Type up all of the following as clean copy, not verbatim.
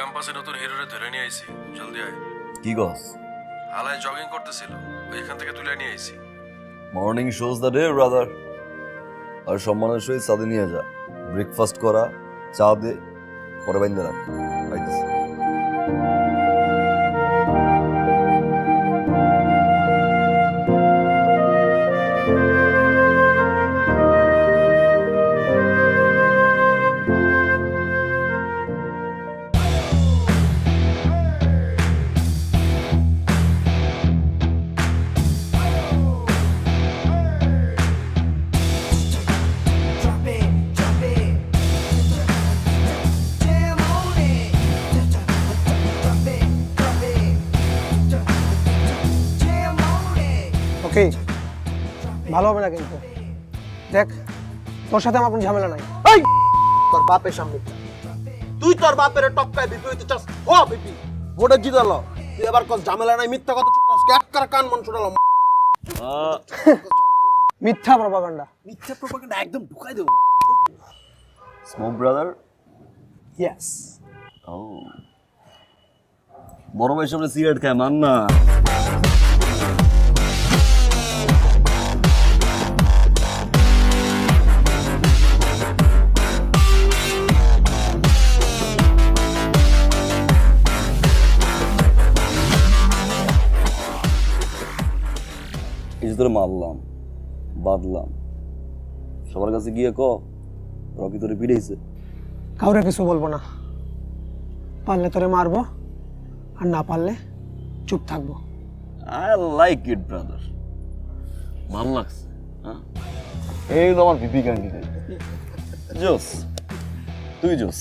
ক্যাম্পাসে নতুন হিরোরে ধরে নিয়ে আইছি, জলদি আয়। কি গস? হালায় জগিং করতেছিল, ওইখান থেকে তুলে নিয়ে আইছি। Morning shows the day brother. আর সম্মানের সহিত সাথে নিয়ে যা, ব্রেকফাস্ট করা, চা দে, পরে বাইন্দা রাখ। পাইতেছি। ওকে, ভালো হবে না কিন্তু। দেখ, তোর সাথে আমার কোনো ঝামেলা নাই। এই তোর বাপের সামনে তুই তোর বাপের টপকায় বিপি হইতে চাস? ও বিপি ভোটে জিতালো, তুই এবার কস ঝামেলা নাই, মিথ্যা কথা চুটাস, এক কার কান মন শুনালো। মিথ্যা প্রপাগান্ডা। মিথ্যা প্রপাগান্ডা একদম ঢুকাই দেবো। Smoke brother. ইয়েস। ও, বড় ভাই সামনে সিগারেট খায়, মান না। এই যে তোরে মারলাম, বাদলাম, সবার কাছে গিয়ে রকি তোরে পিড়েছে। কাউরে কিছু বলবো না। পারলে তোরে মারবো, আর না পারলে চুপ থাকবো। আই লাইক ইট ব্রাদার, ভাল লাগছে। এই হলো আমার ভিপি ক্যান্ডিডেট। জোস, তুই জোস।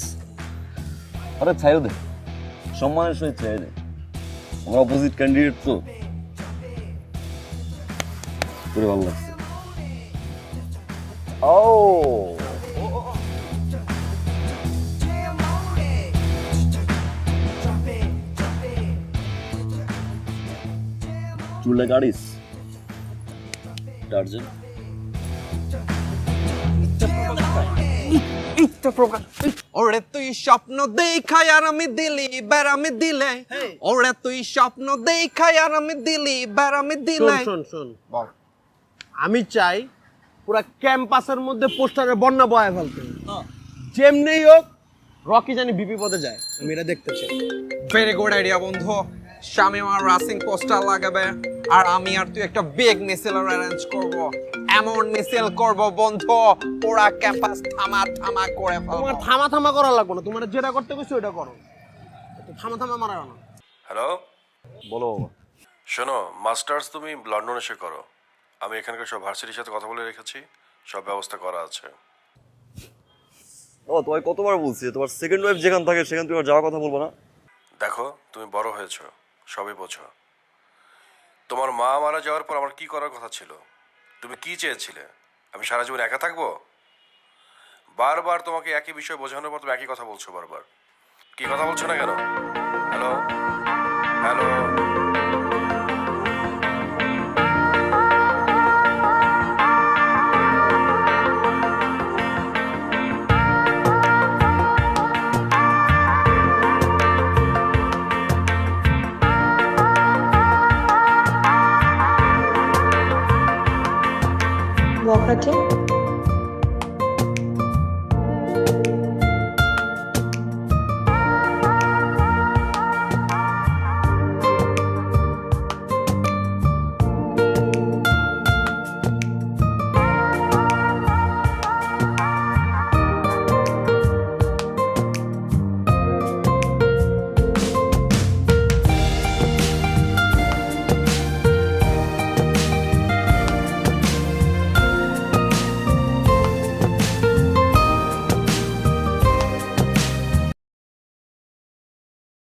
আরে ছাইও দে, সম্মানের সহিত ছাই দে। আমার অপোজিট ক্যান্ডিডেট তো তোরে ভালো লাগছে। ও চুলে গাড়িস টার্জেন। ওরে তুই স্বপ্ন দেখাই আর আমি দিলি বেড়ামি দিলে, ওরে তুই স্বপ্ন দেখাই আর আমি দিলি বেড়ামি দিলে। শোন শোন বল, আমি চাই পুরা ক্যাম্পাসের মধ্যে পোস্টারে বন্যা বয়ে ফেলতে, যেমনি হোক রকি জানি বিপি পদে যায়, আমি এটা দেখতে চাই। ভেরি গুড আইডিয়া বন্ধু। শামিম আর রাসিং পোস্টার লাগাবে, আর আমি আর তুই একটা বিগ মিছিল অ্যারেঞ্জ করব। এমন মিছিল করব বন্ধু, পুরা ক্যাম্পাস থামা থামা করে তোমার ফেলবো। থামা থামা করা লাগবে না, তোমার যেটা করতে গেছো ওটা করো, থামা থামা মারা না। হ্যালো, বলো বাবা। শোনো, মাস্টার্স তুমি লন্ডন এসে করো। আমি এখানকার সব ভার্সিটির সাথে কথা বলে রেখেছি, সব ব্যবস্থা করা আছে। বাবা তোমায় কতবার বলছি তোমার সেকেন্ড ওয়াইফ যেখানে থাকে সেখানে তুমি আর যাওয়ার কথা বলবো না। দেখো, তুমি বড় হয়েছো, সবই বোঝো। তোমার মা মারা যাওয়ার পর আমার কি করার কথা ছিল? তুমি কি চেয়েছিলে? আমি সারা জীবন একা থাকবো? বারবার তোমাকে একই বিষয় বোঝানোর পর তুমি একই কথা বলছো বারবার। কি কথা বলছো না কেন? হ্যালো হ্যালো, বখাটে